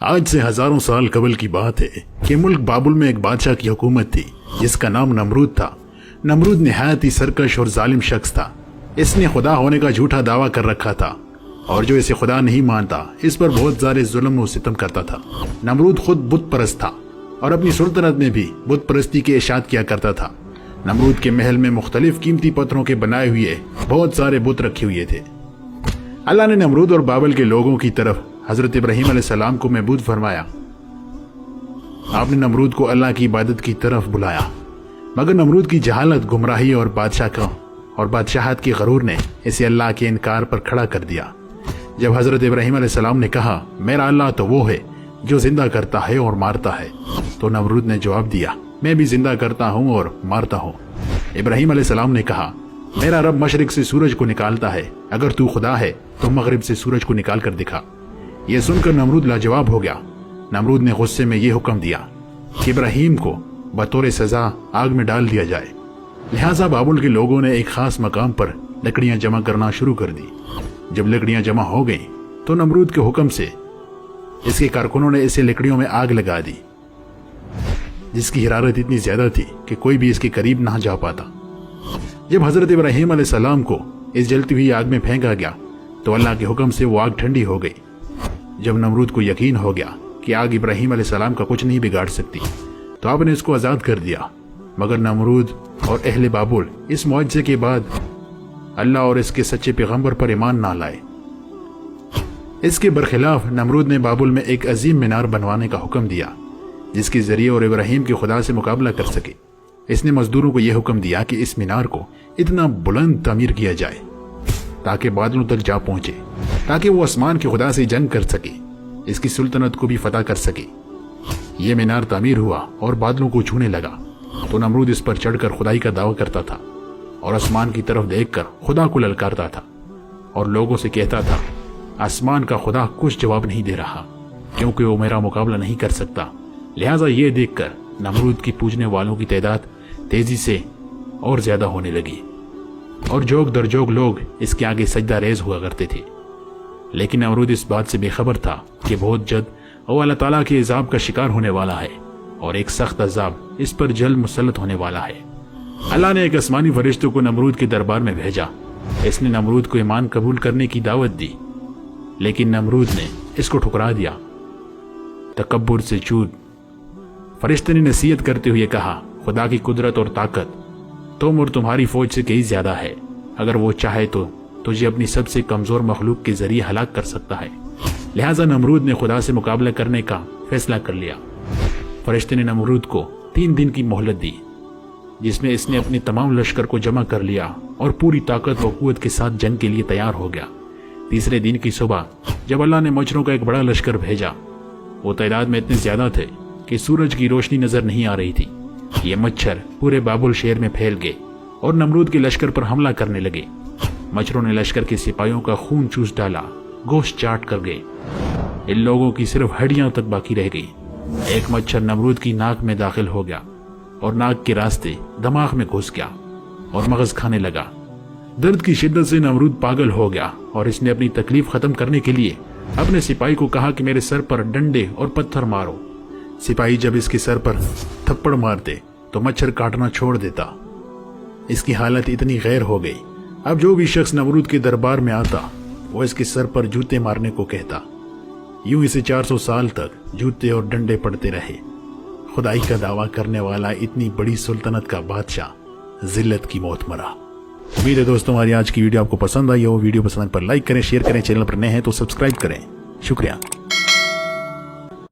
आज से हजारों साल कबल की बात है कि मुल्क बाबुल में एक बादशाह की हुकूमत थी जिसका नाम नमरूद था। नमरूद निहायत ही सरकश और जालिम शख्स था। इसने खुदा होने का झूठा दावा कर रखा था और जो इसे खुदा नहीं मानता इस पर बहुत सारे जुल्म और सितम करता था। नमरूद खुद बुत परस्त था और अपनी सुल्तनत में भी बुत परस्ती के इशाद किया करता था। नमरूद के महल में मुख्तलिफ कीमती पत्थरों के बनाए हुए बहुत सारे बुत रखे हुए थे। अल्लाह ने नमरूद और बाबल के लोगों की तरफ हजरत इब्राहीम अलैहिस्सलाम को महबूब फरमाया। आपने नमरूद को अल्लाह की इबादत की तरफ बुलाया, मगर नमरूद की जहालत, गुमराही और बादशाहत के गरूर ने इसे अल्लाह के इनकार पर खड़ा कर दिया। जब हजरत इब्राहीम अलैहिस्सलाम ने कहा मेरा अल्लाह तो वो है जो जिंदा करता है और मारता है, तो नमरूद ने जवाब दिया मैं भी जिंदा करता हूँ और मारता हूँ। इब्राहीम अलैहिस्सलाम ने कहा मेरा रब मशरिक से सूरज को निकालता है, अगर तू खुदा है तो मगरिब से सूरज को निकाल कर दिखा। यह सुनकर नमरूद लाजवाब हो गया। नमरूद ने गुस्से में यह हुक्म दिया कि इब्राहीम को बतौर सजा आग में डाल दिया जाए। लिहाजा बाबुल के लोगों ने एक खास मकाम पर लकड़ियां जमा करना शुरू कर दी। जब लकड़ियां जमा हो गई तो नमरूद के हुक्म से इसके कारकुनों ने इसे लकड़ियों में आग लगा दी, जिसकी हरारत इतनी ज्यादा थी कि कोई भी इसके करीब ना जा पाता। जब हजरत इब्राहीम अलैहिस्सलाम को इस जलती हुई आग में फेंका गया तो अल्लाह के हुक्म से वो आग ठंडी हो गई। जब नमरूद को यकीन हो गया कि आग इब्राहीम अलैहिस्सलाम का कुछ नहीं बिगाड़ सकती तो आपने इसको आजाद कर दिया। मगर नमरूद और अहले बाबुल इस मुआजिज़े के बाद अल्लाह और इसके सच्चे पैगंबर पर ईमान ना लाए। इसके बरखिलाफ नमरूद ने बाबुल में एक अजीम मीनार बनवाने का हुक्म दिया जिसके जरिए और इब्राहीम के खुदा से मुकाबला कर सके। इसने मजदूरों को यह हुक्म दिया कि इस मीनार को इतना बुलंद तामीर किया जाए ताकि बादलों तक जा पहुंचे, ताकि वो आसमान के खुदा से जंग कर सके, इसकी सुल्तनत को भी फतह कर सके। यह मीनार तामीर हुआ और बादलों को छूने लगा तो नमरूद इस पर चढ़कर खुदाई का दावा करता था और आसमान की तरफ देखकर खुदा को ललकारता था और लोगों से कहता था आसमान का खुदा कुछ जवाब नहीं दे रहा क्योंकि वो मेरा मुकाबला नहीं कर सकता। लिहाजा ये देखकर नमरूद की पूजने वालों की तादाद तेजी से और ज्यादा होने लगी और जोग दर जोग लोग इसके आगे सजदा रेज हुआ करते थे। लेकिन नमरूद इस बात से बेखबर था कि बहुत जल्द वो अल्लाह ताला के इज़ाब का शिकार होने वाला है और एक सख्त अज़ाब इस पर जल्द मुसल्लत होने वाला है। अल्लाह ने एक आसमानी फरिश्ते को नमरूद के दरबार में भेजा। इसने नमरूद को ईमान कबूल करने की दावत दी, लेकिन नमरूद ने इसको ठुकरा दिया। तकब्बुर से चूर फरिश्ते ने नसीहत करते हुए कहा खुदा की कुदरत और ताकत तुम और तुम्हारी फौज से कहीं ज्यादा है। अगर वो चाहे तो तुझे अपनी सबसे कमजोर मखलूक के जरिए हलाक कर सकता है। लिहाजा नमरूद ने खुदा से मुकाबला करने का फैसला कर लिया। फरिश्ते ने नमरूद को 3 दिन की मोहलत दी जिसमें इसने अपने तमाम लश्कर को जमा कर लिया और पूरी ताकत व कुव्वत के साथ जंग के लिए तैयार हो गया। तीसरे दिन की सुबह जब अल्लाह ने मच्छरों का एक बड़ा लश्कर भेजा, वो तादाद में इतने ज्यादा थे कि सूरज की रोशनी नजर नहीं आ रही थी। ये मच्छर पूरे बाबुल शहर में फैल गए और नमरूद के लश्कर पर हमला करने लगे। मच्छरों ने लश्कर के सिपाहियों का खून चूस डाला, गोश्त चाट कर गए। इन लोगों की सिर्फ हड्डियां तक बाकी रह गई। एक मच्छर नमरूद की नाक में दाखिल हो गया और नाक के रास्ते दिमाग में घुस गया और मगज खाने लगा। दर्द की शिद्दत से नमरूद पागल हो गया और इसने अपनी तकलीफ खत्म करने के लिए अपने सिपाही को कहा कि मेरे सर पर डंडे और पत्थर मारो। सिपाही जब इसके सर पर थप्पड़ मारते तो मच्छर काटना छोड़ देता। इसकी हालत इतनी गैर हो गई, अब जो भी शख्स नमरूद के दरबार में आता वो इसके सर पर जूते मारने को कहता। यूं इसे 400 साल तक जूते और डंडे पड़ते रहे। खुदाई का दावा करने वाला इतनी बड़ी सुल्तनत का बादशाह जिल्लत की मौत मरा। उम्मीद है दोस्तों हमारी आज की वीडियो आपको पसंद आई हो। वीडियो पसंद पर लाइक करें, शेयर करें, चैनल पर नए हैं तो सब्सक्राइब करें। शुक्रिया।